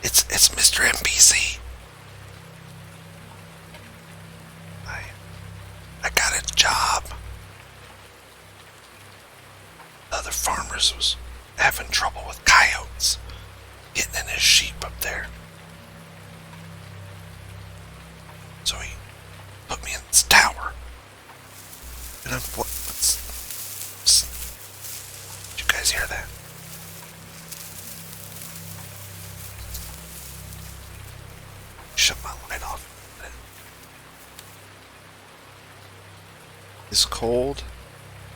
It's Mr. NPC. I got a job. The other farmers was having trouble with coyotes getting in his sheep up there. So he put me in this tower. And I'm did you guys hear that? Shut my light off. It's cold.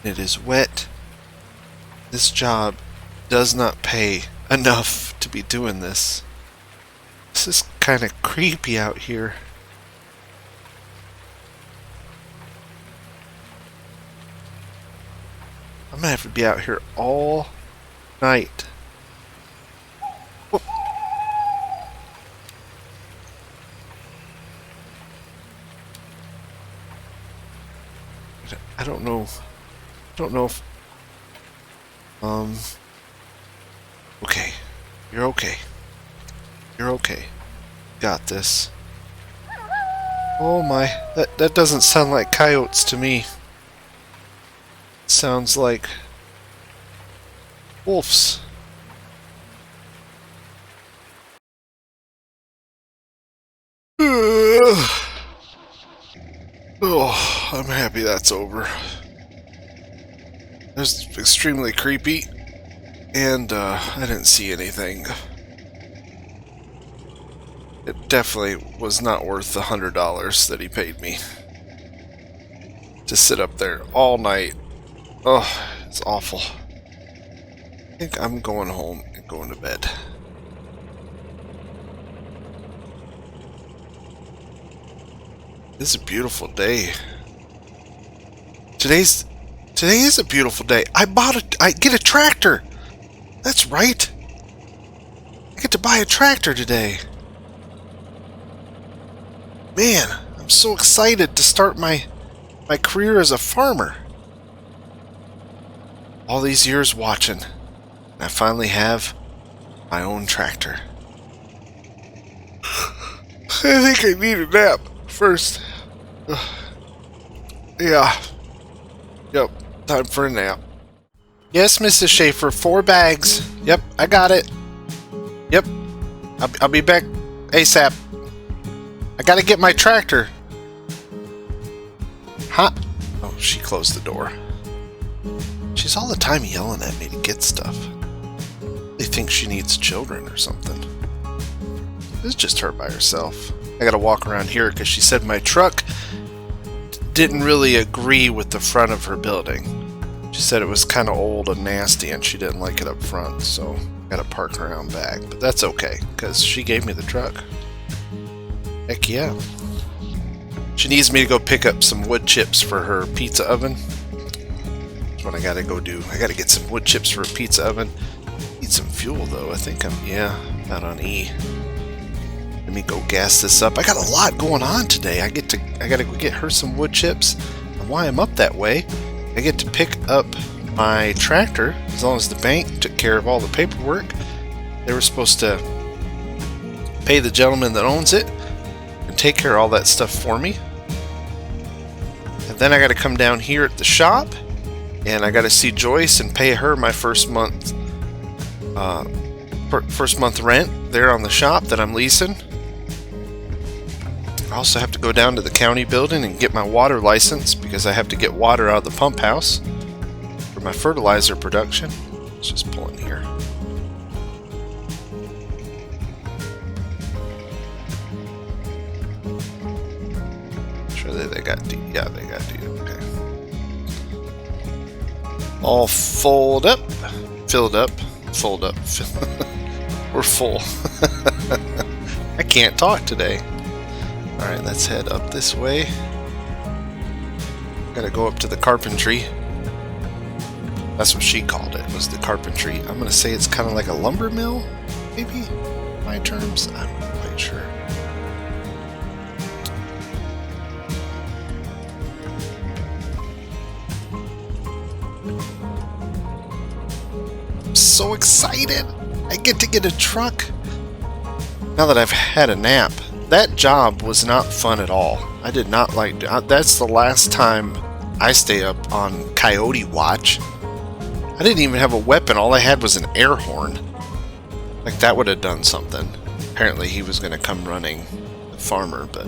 It is wet. This job does not pay enough to be doing this. This is kind of creepy out here. I'm gonna have to be out here all night. Whoop. I don't know. If okay. You're okay. You're okay. Got this. Oh my, that doesn't sound like coyotes to me. It sounds like wolves. Oh, I'm happy that's over. It was extremely creepy, and I didn't see anything. It definitely was not worth the $100 that he paid me to sit up there all night. Oh, it's awful. I think I'm going home and going to bed. This is a beautiful day. Today is a beautiful day. I get a tractor. That's right. I get to buy a tractor today. Man, I'm so excited to start my career as a farmer. All these years watching, I finally have my own tractor. I think I need a nap first. Yeah. Yep, time for a nap. Yes, Mrs. Schaefer, 4 bags. Yep, I got it. Yep, I'll be back ASAP. I gotta get my tractor. Huh? Oh, she closed the door. She's all the time yelling at me to get stuff. They think she needs children or something. It's just her by herself. I gotta walk around here because she said my truck didn't really agree with the front of her building. She said it was kind of old and nasty and she didn't like it up front, so I gotta park around back. But that's okay, because she gave me the truck. Heck yeah. She needs me to go pick up some wood chips for her pizza oven. That's what I gotta go do. I gotta get some wood chips for a pizza oven. Need some fuel though. I think I'm out on E. Let me go gas this up. I got a lot going on today. I gotta go get her some wood chips. And while I'm up that way, I get to pick up my tractor. As long as the bank took care of all the paperwork, they were supposed to pay the gentleman that owns it and take care of all that stuff for me. And then I got to come down here at the shop, and I got to see Joyce and pay her my first month rent there on the shop that I'm leasing. I also have to go down to the county building and get my water license because I have to get water out of the pump house for my fertilizer production. Let's just pull in here. Sure they got D. Yeah, they got D. Okay. All filled up. We're full. I can't talk today. Alright, let's head up this way. Gotta go up to the carpentry. That's what she called it, was the carpentry. I'm gonna say it's kind of like a lumber mill, maybe? My terms? I'm not quite sure. I'm so excited! I get to get a truck! Now that I've had a nap, that job was not fun at all. I did not like... That's the last time I stay up on Coyote watch. I didn't even have a weapon. All I had was an air horn. Like, that would have done something. Apparently he was going to come running, the farmer, but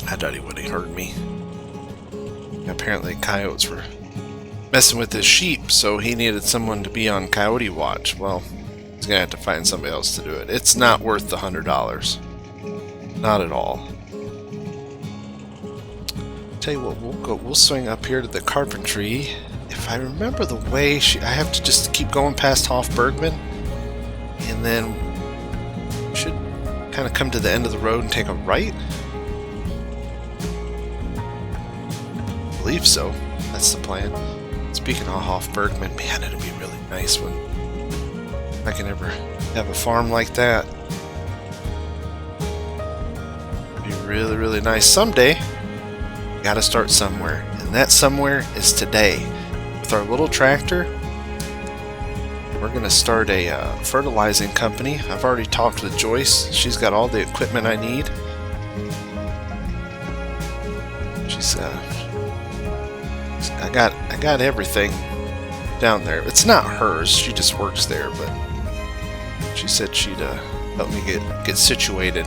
I doubt he would have heard me. Apparently coyotes were messing with his sheep, so he needed someone to be on Coyote watch. Well, he's going to have to find somebody else to do it. It's not worth the $100. Not at all. Tell you what, we'll swing up here to the carpentry. If I remember the way, I have to just keep going past Hof Bergmann, and then should kind of come to the end of the road and take a right. I believe so. That's the plan. Speaking of Hof Bergmann, man, it'd be really nice when I can ever have a farm like that. It'd be really, really nice. Someday, you gotta start somewhere, and that somewhere is today. With our little tractor, we're going to start a fertilizing company. I've already talked with Joyce. She's got all the equipment I need. I got everything down there. It's not hers. She just works there, but she said she'd help me get situated.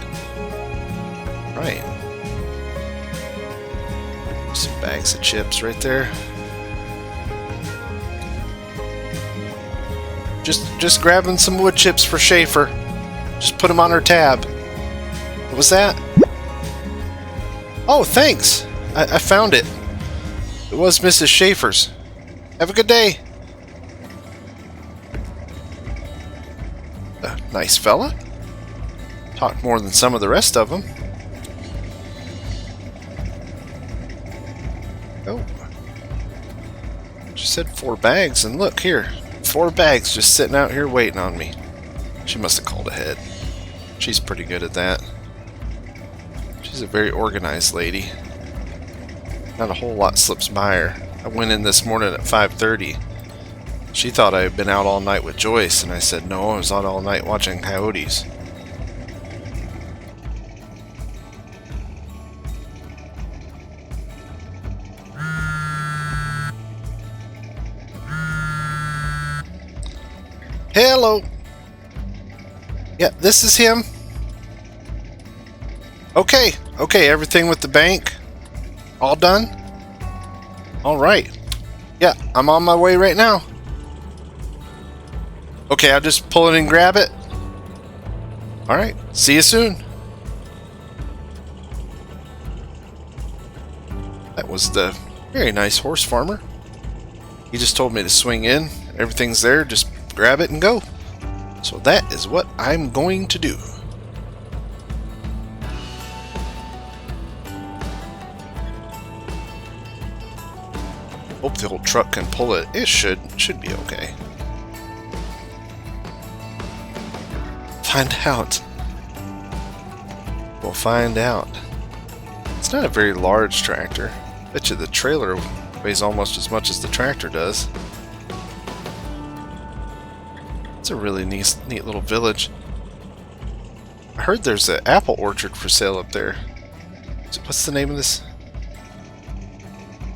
Right. Some bags of chips right there. Just grabbing some wood chips for Schaefer. Just put them on her tab. What was that? Oh, thanks. I found it. It was Mrs. Schaefer's. Have a good day. Nice fella. Talked more than some of the rest of them. Oh. She said 4 bags, and look here. 4 bags just sitting out here waiting on me. She must have called ahead. She's pretty good at that. She's a very organized lady. Not a whole lot slips by her. I went in this morning at 5:30. She thought I had been out all night with Joyce, and I said no, I was out all night watching coyotes. Hello. Yeah, this is him. Okay, everything with the bank? All done? Alright. Yeah, I'm on my way right now. Okay, I'll just pull it and grab it. Alright, see you soon. That was the very nice horse farmer. He just told me to swing in. Everything's there, just grab it and go. So that is what I'm going to do. Hope the old truck can pull it. It should be okay. Find out. We'll find out. It's not a very large tractor. Bet you the trailer weighs almost as much as the tractor does. It's a really neat little village. I heard there's an apple orchard for sale up there. What's the name of this?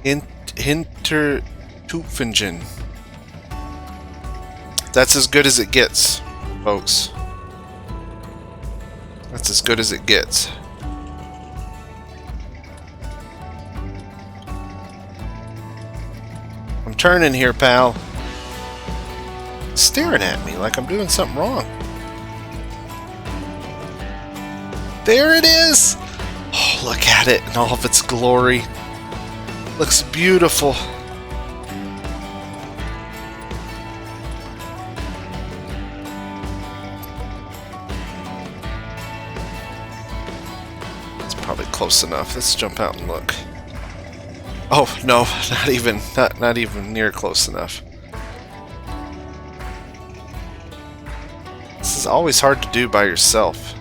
Hintertupfingen. That's as good as it gets, folks. That's as good as it gets. I'm turning here, pal. Staring at me like I'm doing something wrong. There it is! Oh, look at it in all of its glory. Looks beautiful. It's probably close enough. Let's jump out and look. Oh no, not even near close enough. This is always hard to do by yourself.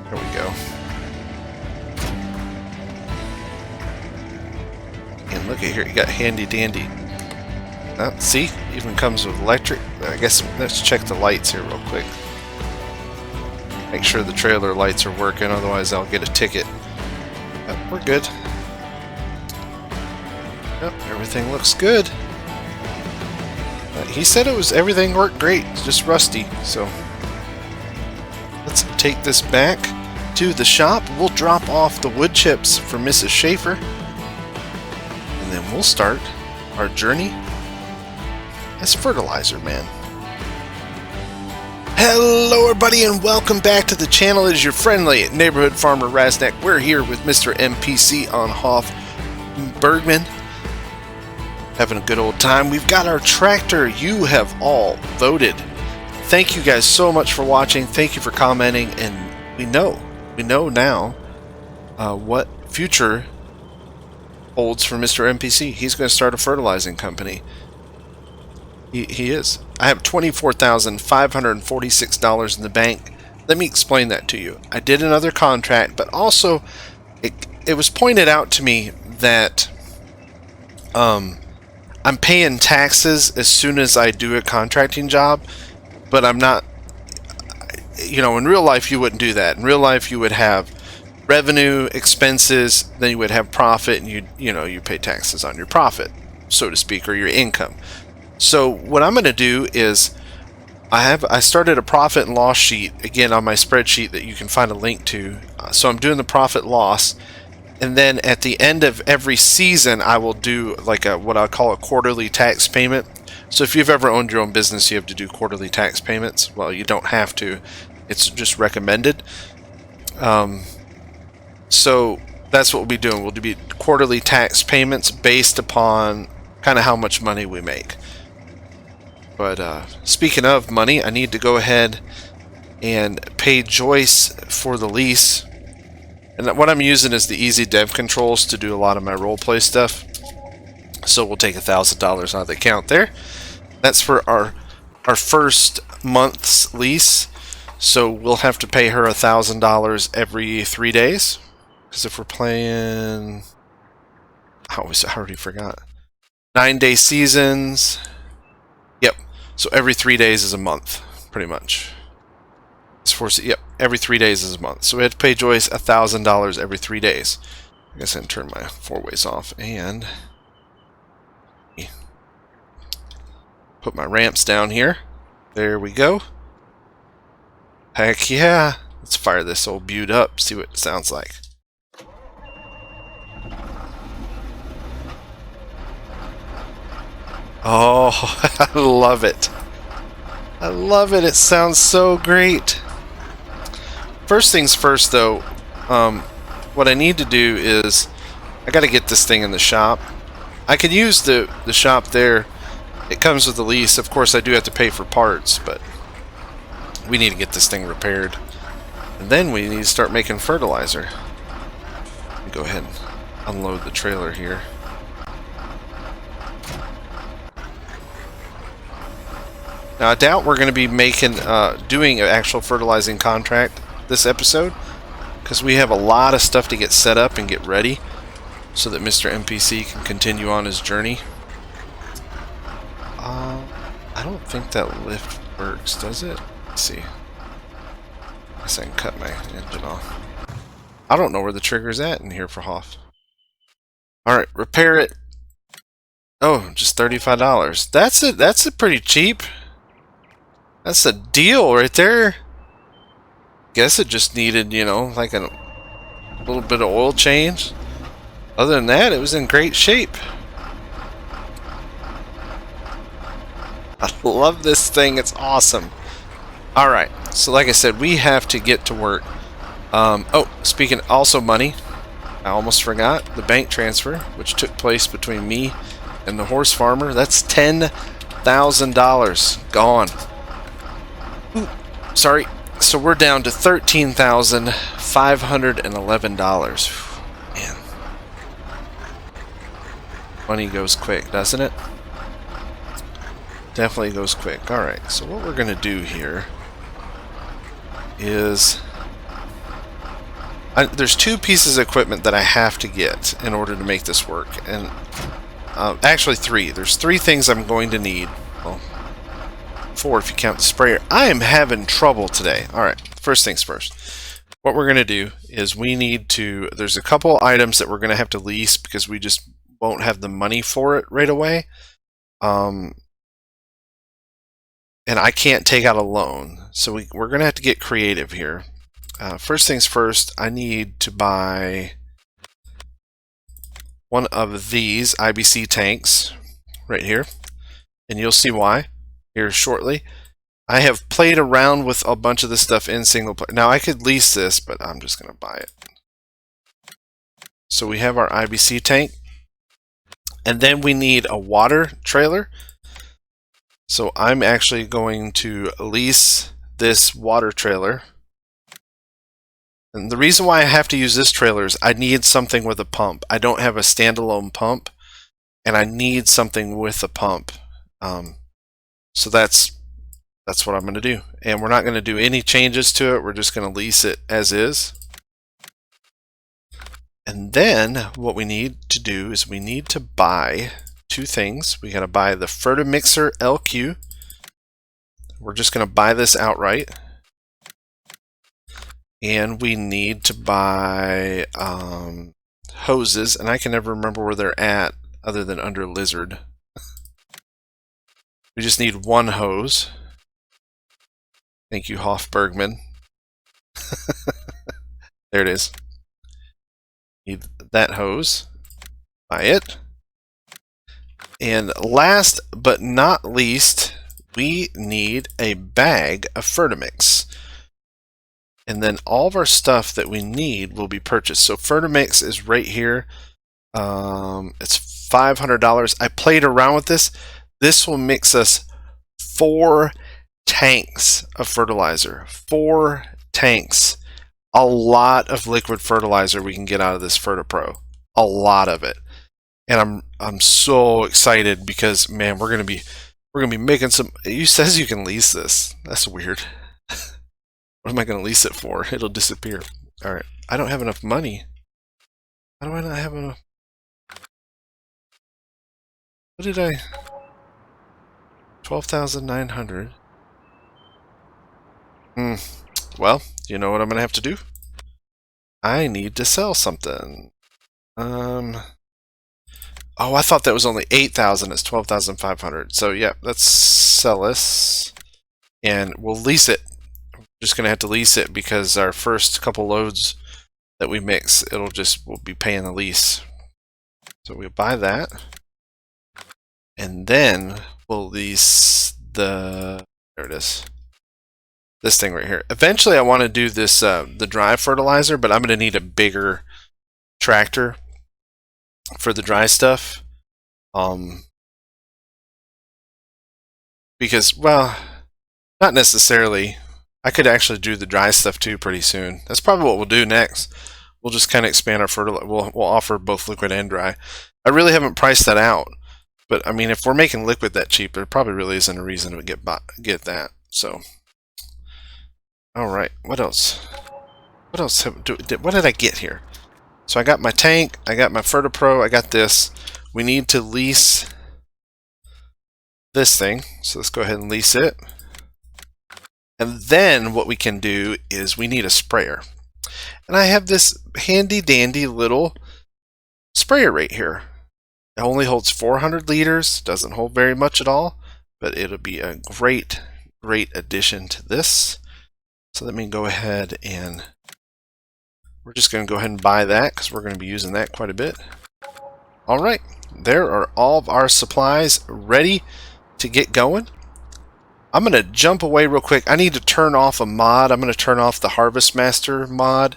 There we go. And look at here, you got handy dandy. See, even comes with electric. I guess let's check the lights here real quick. Make sure the trailer lights are working, otherwise I'll get a ticket. But we're good. Yep, everything looks good. He said everything worked great, just rusty. So let's take this back to the shop. We'll drop off the wood chips for Mrs. Schaefer, and then we'll start our journey as fertilizer man. Hello everybody and welcome back to the channel. It is your friendly neighborhood farmer Raznac. We're here with Mr. NPC on Hof Bergmann, having a good old time. We've got our tractor. You have all voted. Thank you guys so much for watching. Thank you for commenting, and we know now what future holds for Mr. NPC. He's going to start a fertilizing company. He is. I have $24,546 in the bank. Let me explain that to you. I did another contract, but also it was pointed out to me that I'm paying taxes as soon as I do a contracting job, but I'm not. You know, in real life you wouldn't do that. In real life you would have revenue, expenses, then you would have profit, and you pay taxes on your profit, so to speak, or your income. So what I'm going to do is I started a profit and loss sheet again on my spreadsheet that you can find a link to. So I'm doing the profit loss, and then at the end of every season I will do like what I call a quarterly tax payment. So if you've ever owned your own business, you have to do quarterly tax payments. Well, you don't have to. It's just recommended. So that's what we'll be doing. We'll do quarterly tax payments based upon kind of how much money we make. But speaking of money, I need to go ahead and pay Joyce for the lease. And what I'm using is the easy dev controls to do a lot of my roleplay stuff. So we'll take $1,000 out of the account there. That's for our first month's lease. So we'll have to pay her $1,000 every 3 days. Because if we're playing, I already forgot. 9-day seasons. Yep. So every 3 days is a month, pretty much. Yep. Every 3 days is a month. So we have to pay Joyce $1,000 every 3 days. I guess I can turn my 4-ways off and put my ramps down here. There we go. Heck yeah. Let's fire this old butte up, see what it sounds like. Oh, I love it. I love it. It sounds so great. First things first, though, what I need to do is I got to get this thing in the shop. I can use the shop there. It comes with the lease. Of course, I do have to pay for parts, but we need to get this thing repaired. And then we need to start making fertilizer. Let me go ahead and unload the trailer here. Now, I doubt we're going to be doing an actual fertilizing contract this episode, because we have a lot of stuff to get set up and get ready so that Mr. NPC can continue on his journey. I don't think that lift works, does it? Let's see. I guess I can cut my engine off. I don't know where the trigger's at in here for Hof. Alright, repair it. Oh, just $35. That's a pretty cheap. That's a deal right there. Guess it just needed, like a little bit of oil change. Other than that, it was in great shape. I love this thing. It's awesome. Alright, so like I said, we have to get to work. Oh, speaking also money, I almost forgot the bank transfer, which took place between me and the horse farmer. That's $10,000 gone. Ooh, sorry. So we're down to $13,511. Man, money goes quick, doesn't it? Definitely goes quick. Alright, so what we're going to do here is there's 2 pieces of equipment that I have to get in order to make this work. And actually 3. There's 3 things I'm going to need. Well, 4 if you count the sprayer. I am having trouble today. Alright, first things first. What we're going to do is we need to, there's a couple items that we're going to have to lease because we just won't have the money for it right away. And I can't take out a loan. So we're going to have to get creative here. First things first, I need to buy one of these IBC tanks right here. And you'll see why here shortly. I have played around with a bunch of this stuff in single player. Now I could lease this, but I'm just going to buy it. So we have our IBC tank. And then we need a water trailer. So I'm actually going to lease this water trailer. And the reason why I have to use this trailer is I need something with a pump. I don't have a standalone pump, and I need something with a pump. So that's what I'm going to do. And we're not going to do any changes to it. We're just going to lease it as is. And then what we need to do is we need to buy two things. We got to buy the Fertimixer LQ. We're just going to buy this outright. And we need to buy hoses, and I can never remember where they're at other than under Lizard. We just need one hose. Thank you, Hof Bergmann. There it is. Need that hose. Buy it. And last but not least, we need a bag of Fertimix. And then all of our stuff that we need will be purchased. So Fertimix is right here. It's $500. I played around with this. This will mix us 4 tanks of fertilizer. 4 tanks. A lot of liquid fertilizer we can get out of this FertiPro. A lot of it. And I'm so excited because, man, we're gonna be making some. It says you can lease this. That's weird. What am I going to lease it for? It'll disappear. All right. I don't have enough money. How do I not have enough? What did I? 12,900. Well, you know what I'm going to have to do? I need to sell something. Oh, I thought that was only 8,000. It's 12,500. So yeah, let's sell this, and we'll lease it. Just gonna have to lease it because our first couple loads that we mix, we'll be paying the lease. So we'll buy that, and then we'll lease there it is, this thing right here. Eventually I want to do this the dry fertilizer, but I'm gonna need a bigger tractor for the dry stuff, because, well, not necessarily. I could actually do the dry stuff too pretty soon. That's probably what we'll do next. We'll just kind of expand our fertilizer. We'll offer both liquid and dry. I really haven't priced that out, but I mean, if we're making liquid that cheap, there probably really isn't a reason to get that. So, all right. What else? What else? What did I get here? So I got my tank. I got my FertiPro. I got this. We need to lease this thing. So let's go ahead and lease it. And then what we can do is we need a sprayer. And I have this handy dandy little sprayer right here. It only holds 400 liters, doesn't hold very much at all, but it'll be a great addition to this. So let me go ahead and we're just going to go ahead and buy that because we're going to be using that quite a bit. All right, there are all of our supplies ready to get going. I'm going to jump away real quick. I need to turn off a mod. I'm going to turn off the Harvest Master mod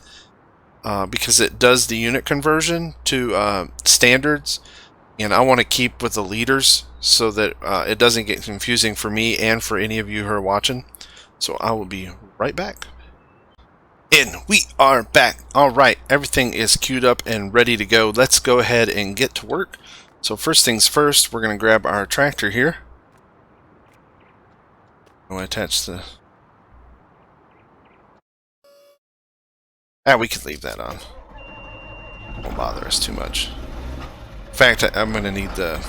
because it does the unit conversion to standards, and I want to keep with the liters so that it doesn't get confusing for me and for any of you who are watching. So I will be right back. And we are back. All right, everything is queued up and ready to go. Let's go ahead and get to work. So first things first, we're going to grab our tractor here. We'll attach the... we can leave that on. Won't bother us too much. In fact, I'm going to need the...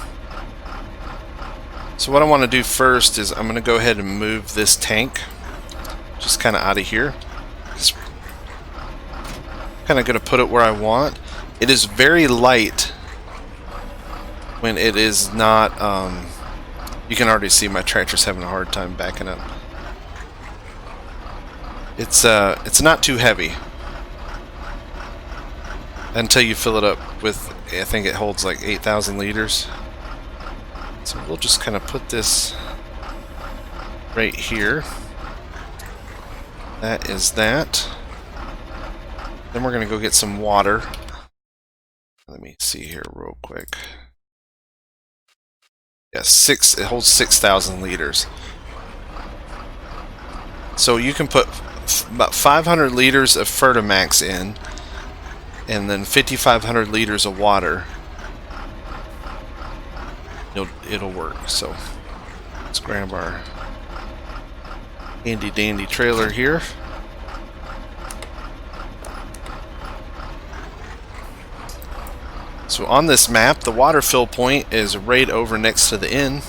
So what I want to do first is I'm going to go ahead and move this tank just kind of out of here. Kind of going to put it where I want. It is very light when it is not. You can already see my tractor's having a hard time backing up. It's not too heavy until you fill it up with, I think it holds like 8,000 liters. So we'll just kind of put this right here. That is that. Then we're going to go get some water. Let me see here real quick. Yes, it holds 6,000 liters. So you can put about 500 liters of Fertimax in, and then 5,500 liters of water. It'll work. So let's grab our handy dandy trailer here. So on this map, the water fill point is right over next to the inn.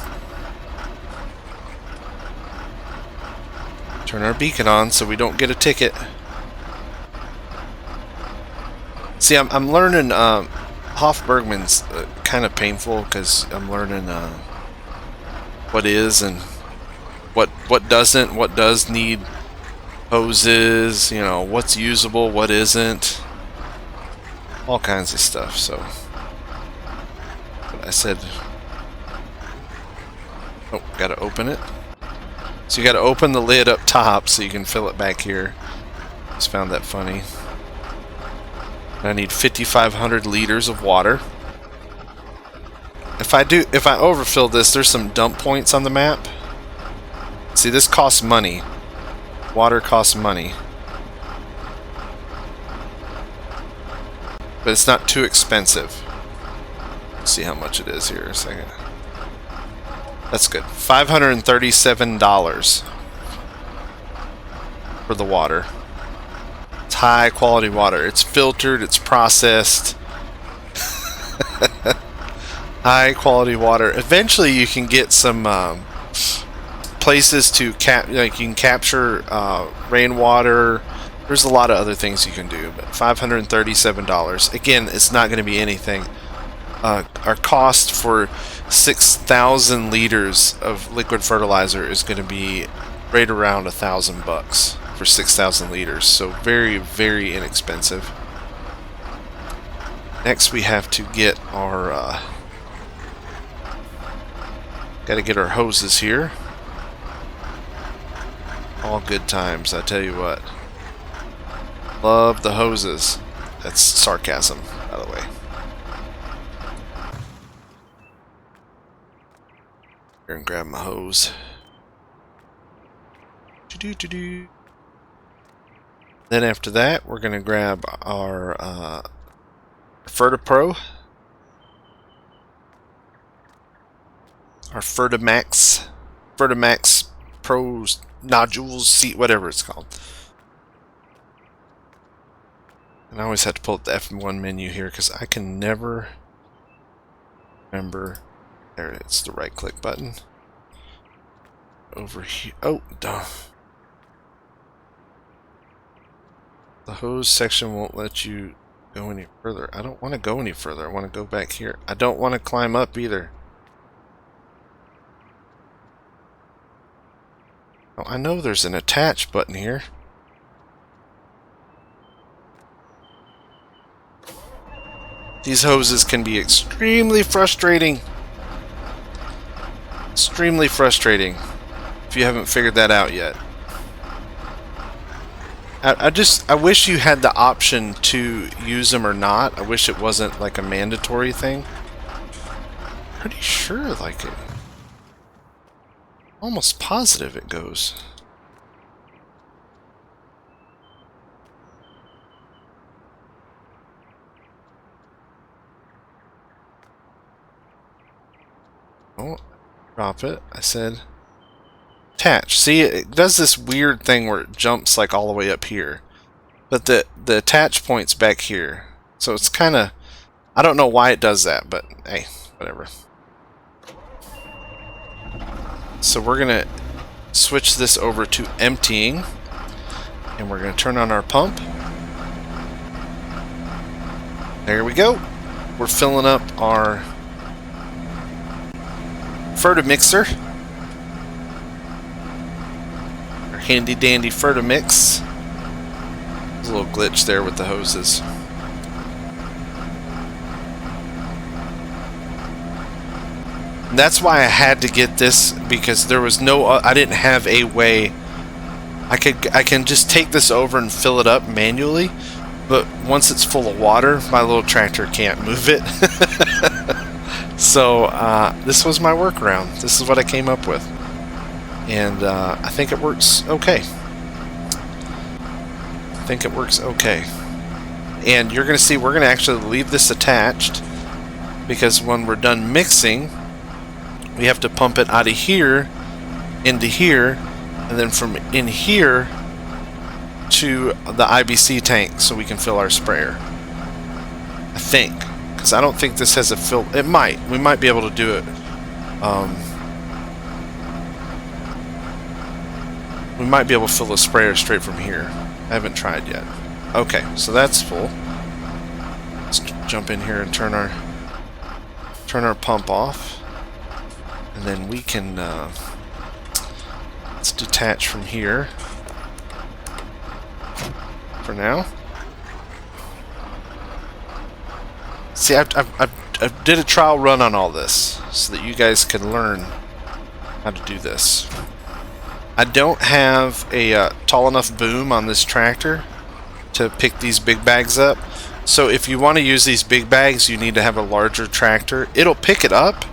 Turn our beacon on so we don't get a ticket. See, I'm learning Hof Bergmann's kind of painful because I'm learning what is and what doesn't, what does need hoses, you know, what's usable, what isn't, all kinds of stuff. So but I said, oh, gotta open it. So you gotta open the lid up top so you can fill it back here. Just found that funny. I need 5,500 liters of water. If I overfill this, there's some dump points on the map. See, this costs money. Water costs money. But it's not too expensive. Let's see how much it is here in a second. That's good. $537 for the water. It's high quality water. It's filtered, it's processed. High quality water. Eventually you can get some places to you can capture rainwater. There's a lot of other things you can do, but $537. Again, it's not going to be anything. Our cost for 6,000 liters of liquid fertilizer is going to be right around $1,000 for 6,000 liters. So very, very inexpensive. Next, we have to get our gotta get our hoses here. All good times, I tell you what. Love the hoses. That's sarcasm, by the way. Here and grab my hose. Then after that, we're gonna grab our FertiPro, our Fertimax Pros nodules, seat, whatever it's called. And I always have to pull up the F1 menu here because I can never remember. There, it's the right click button. Over here. Oh, duh. The hose section won't let you go any further. I don't want to go any further. I want to go back here. I don't want to climb up either. Oh, I know there's an attach button here. These hoses can be extremely frustrating. Extremely frustrating if you haven't figured that out yet. I wish you had the option to use them or not. I wish it wasn't like a mandatory thing. Pretty sure like it. Almost positive it goes. Oh, drop it. I said attach. See, it does this weird thing where it jumps like all the way up here. But the attach point's back here. So it's kind of, I don't know why it does that, but hey, whatever. So we're going to switch this over to emptying. And we're going to turn on our pump. There we go. We're filling up our fertimixer. Our handy dandy fertimix. There's a little glitch there with the hoses. And that's why I had to get this, because there was no, I didn't have a way. I can just take this over and fill it up manually, but once it's full of water, my little tractor can't move it. So this was my workaround. This is what I came up with, and I think it works okay. I think it works okay. And you're gonna see we're gonna actually leave this attached, because when we're done mixing, we have to pump it out of here into here, and then from in here to the IBC tank so we can fill our sprayer. I think, because I don't think this has a fill. It might. We might be able to do it. We might be able to fill the sprayer straight from here. I haven't tried yet. Okay, so that's full. Let's jump in here and turn our pump off. And then we can, let's detach from here for now. See, I did a trial run on all this so that you guys can learn how to do this. I don't have a tall enough boom on this tractor to pick these big bags up. So if you want to use these big bags, you need to have a larger tractor. It'll pick it up.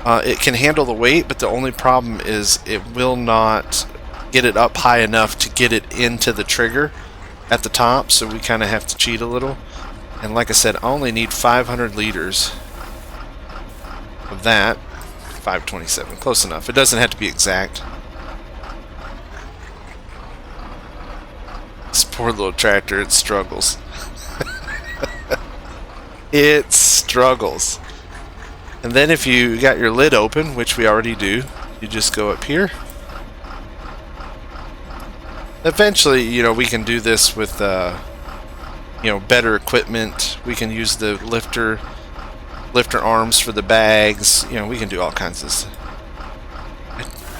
It can handle the weight, but the only problem is it will not get it up high enough to get it into the trigger at the top, so we kind of have to cheat a little. And like I said, I only need 500 liters of that. 527, close enough. It doesn't have to be exact. This poor little tractor, it struggles. It struggles. And then if you got your lid open, which we already do, you just go up here. Eventually, you know, we can do this with, you know, better equipment. We can use the lifter arms for the bags. You know, we can do all kinds of stuff.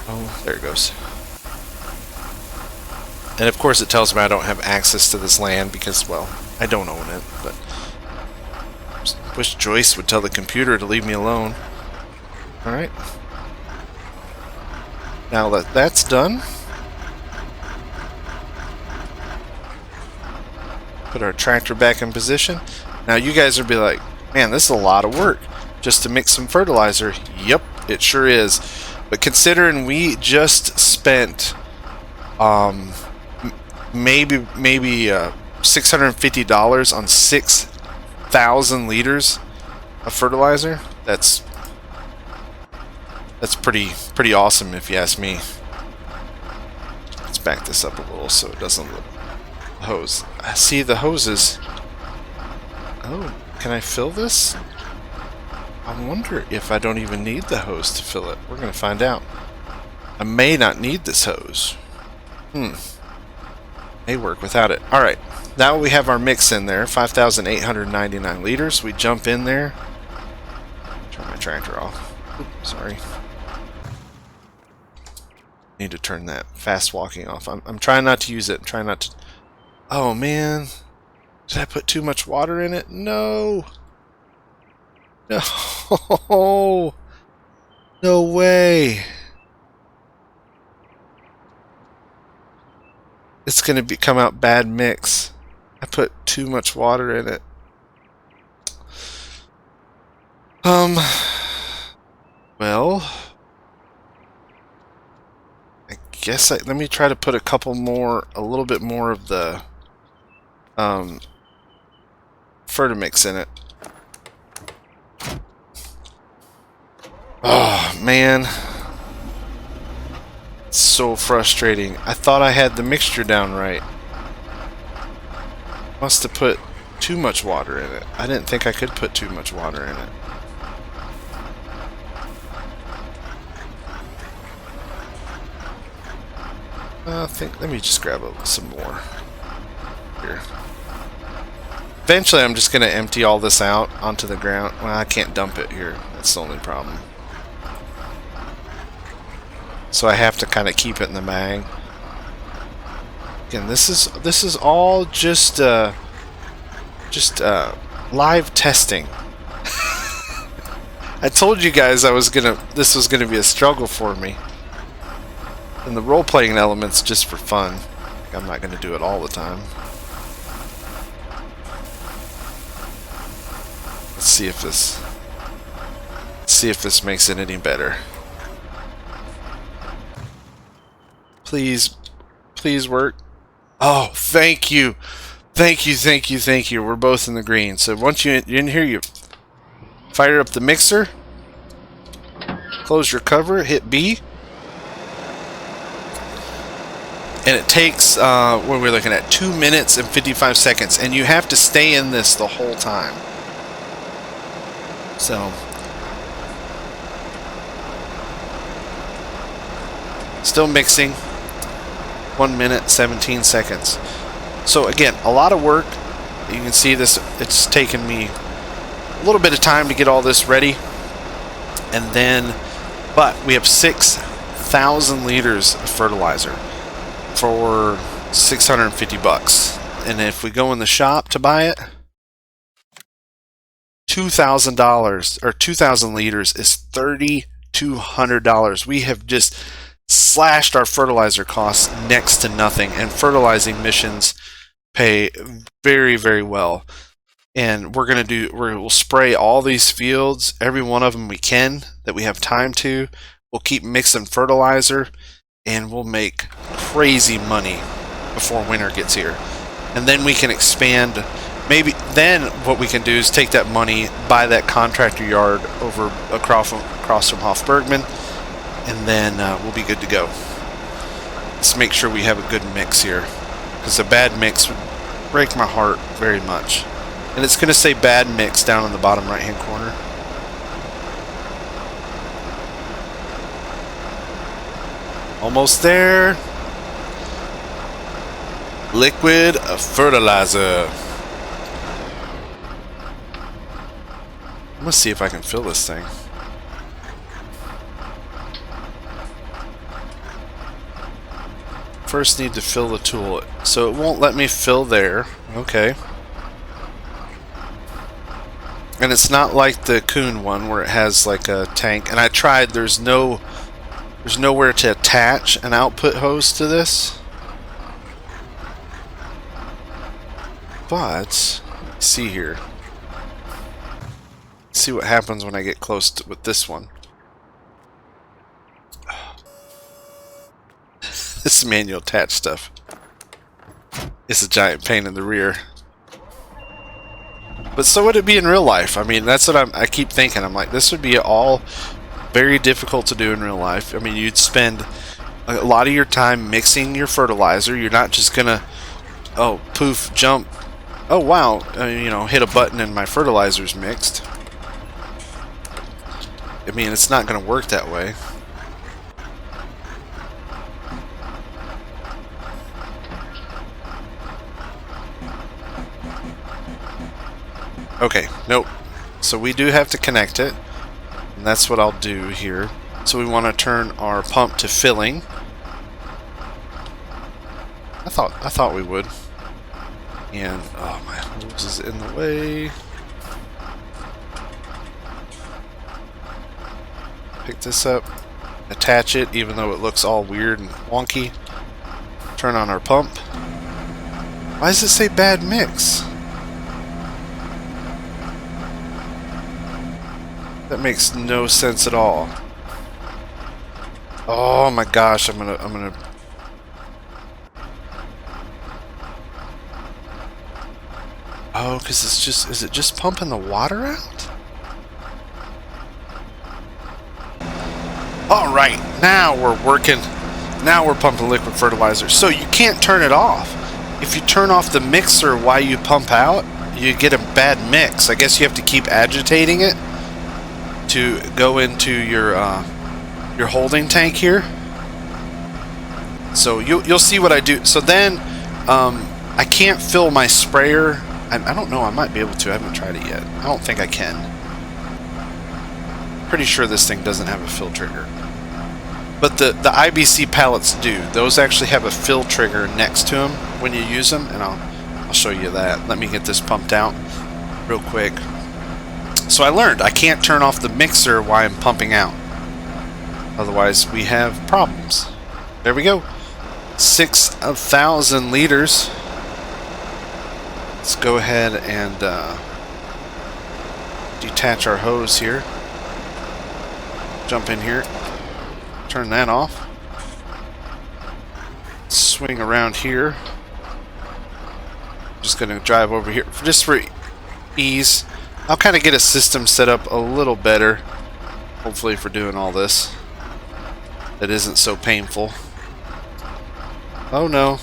Oh, there it goes. And of course it tells me I don't have access to this land because, well, I don't own it, but I wish Joyce would tell the computer to leave me alone. Alright. Now that that's done, put our tractor back in position. Now you guys will be like, man, this is a lot of work just to mix some fertilizer. Yep, it sure is. But considering we just spent maybe $650 on 6,000 liters of fertilizer, that's pretty awesome if you ask me. Let's back this up a little so it doesn't look hose. I see the hoses. Oh, can I fill this? I wonder if I don't even need the hose to fill it. We're gonna find out. I may not need this hose. May work without it. Alright, now we have our mix in there, 5,899 liters. We jump in there. Turn my tractor off. Oops, sorry. Need to turn that fast walking off. I'm trying not to use it. I'm trying not to... Oh man. Did I put too much water in it? No. No. No way. It's going to come out bad mix. I put too much water in it. Well, I guess let me try to put a little bit more of the fertimix in it. Oh man, it's so frustrating. I thought I had the mixture down right. Must have put too much water in it. I didn't think I could put too much water in it. Let me just grab some more here. eventually I'm just going to empty all this out onto the ground. Well, I can't dump it here. That's the only problem. So I have to kind of keep it in the bag. Again, this is all just live testing. I told you guys this was gonna be a struggle for me. And the role-playing element's just for fun. I'm not gonna do it all the time. Let's see if this makes it any better. Please work. Oh, thank you. Thank you. We're both in the green. So once you're in here, you fire up the mixer, close your cover, hit B, and it takes, what we're looking at, 2 minutes and 55 seconds, and you have to stay in this the whole time. So, still mixing, 1 minute, 17 seconds. So again, a lot of work. You can see this, it's taken me a little bit of time to get all this ready. And then, but we have 6,000 liters of fertilizer for 650 bucks. And if we go in the shop to buy it, $2,000 or 2,000 liters is $3,200. We have just slashed our fertilizer costs next to nothing, and fertilizing missions pay very, very well. And we'll spray all these fields, every one of them we can that we have time to. We'll keep mixing fertilizer, and we'll make crazy money before winter gets here. And then we can expand. Maybe then what we can do is take that money, buy that contractor yard over across from Hof Bergmann, and then we'll be good to go. Let's make sure we have a good mix here, because a bad mix would break my heart very much. And it's going to say bad mix down in the bottom right hand corner. Almost there. Liquid fertilizer. I'm going to see if I can fill this thing. First need to fill the tool. So it won't let me fill there. Okay. And it's not like the Kuhn one where it has like a tank. And I tried, there's nowhere to attach an output hose to this. But let's see here. Let's see what happens when I get close with this one. This manual attach stuff. It's a giant pain in the rear. But so would it be in real life. I mean, that's what I keep thinking. I'm like, this would be all very difficult to do in real life. I mean, you'd spend a lot of your time mixing your fertilizer. You're not just gonna, oh, poof, jump. Oh, wow, you know, hit a button and my fertilizer's mixed. I mean, it's not gonna work that way. Okay, nope. So we do have to connect it, and that's what I'll do here. So we want to turn our pump to filling. I thought we would. And oh, my hose is in the way. Pick this up, attach it, even though it looks all weird and wonky. Turn on our pump. Why does it say bad mix? That makes no sense at all. Oh my gosh, I'm gonna oh, because is it just pumping the water out? Alright, now we're working. Now we're pumping liquid fertilizer. So you can't turn it off. If you turn off the mixer while you pump out, you get a bad mix. I guess you have to keep agitating it to go into your holding tank here. So you'll see what I do. So then I can't fill my sprayer I don't know, I might be able to. I haven't tried it yet. I don't think I can. Pretty sure this thing doesn't have a fill trigger. But the IBC pallets do. Those actually have a fill trigger next to them when you use them, and I'll show you that. Let me get this pumped out real quick. So I learned I can't turn off the mixer while I'm pumping out. Otherwise we have problems. There we go. 6,000 liters. Let's go ahead and detach our hose here. Jump in here. Turn that off. Swing around here. Just going to drive over here just for ease. I'll kind of get a system set up a little better, hopefully, for doing all this. That isn't so painful. Oh no.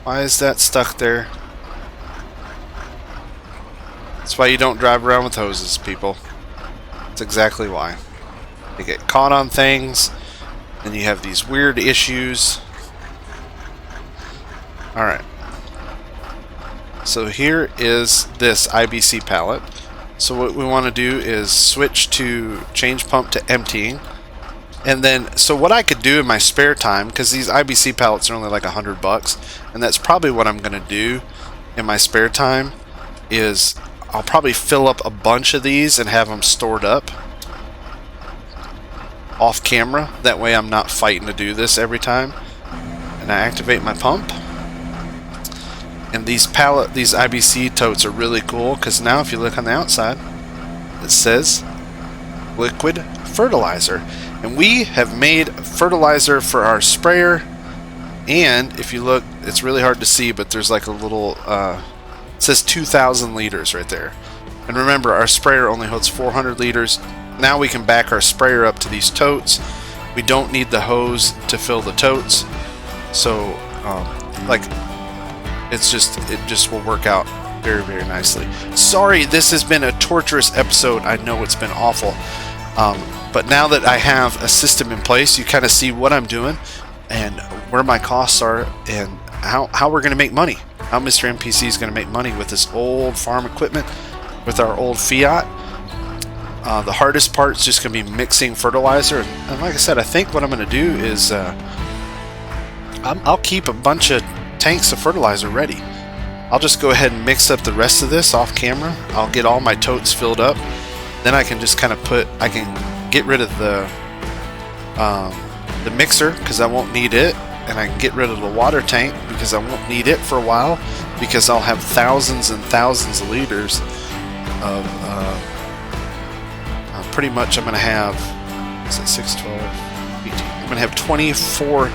Why is that stuck there? That's why you don't drive around with hoses, people. That's exactly why. You get caught on things, and you have these weird issues. Alright. So here is this IBC pallet. So what we want to do is switch to change pump to emptying. And then, so what I could do in my spare time, because these IBC pallets are only like $100, and that's probably what I'm going to do in my spare time, is I'll probably fill up a bunch of these and have them stored up off camera. That way I'm not fighting to do this every time. And I activate my pump. And these IBC totes are really cool, because now if you look on the outside, it says liquid fertilizer. And we have made fertilizer for our sprayer. And if you look, it's really hard to see, but there's like a little, it says 2,000 liters right there. And remember, our sprayer only holds 400 liters. Now we can back our sprayer up to these totes. We don't need the hose to fill the totes. So, it just will work out very, very nicely. Sorry, this has been a torturous episode. I know it's been awful. But now that I have a system in place, you kind of see what I'm doing and where my costs are and how we're going to make money. How Mr. MPC is going to make money with this old farm equipment, with our old Fiat. The hardest part is just going to be mixing fertilizer. And like I said, I think what I'm going to do is I'll keep a bunch of tanks of fertilizer ready. I'll just go ahead and mix up the rest of this off camera. I'll get all my totes filled up. Then I can just kind of I can get rid of the mixer, because I won't need it, and I can get rid of the water tank because I won't need it for a while, because I'll have thousands and thousands of liters of pretty much I'm going to have, is it 6, 12, 18? I'm going to have 24,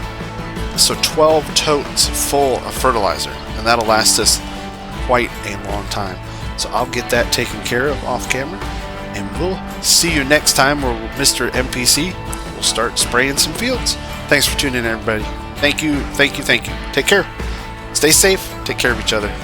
so 12 totes full of fertilizer, and that'll last us quite a long time. So I'll get that taken care of off camera, and we'll see you next time where Mr. MPC will start spraying some fields. Thanks for tuning in, everybody. Thank you, thank you, thank you. Take care. Stay safe. Take care of each other.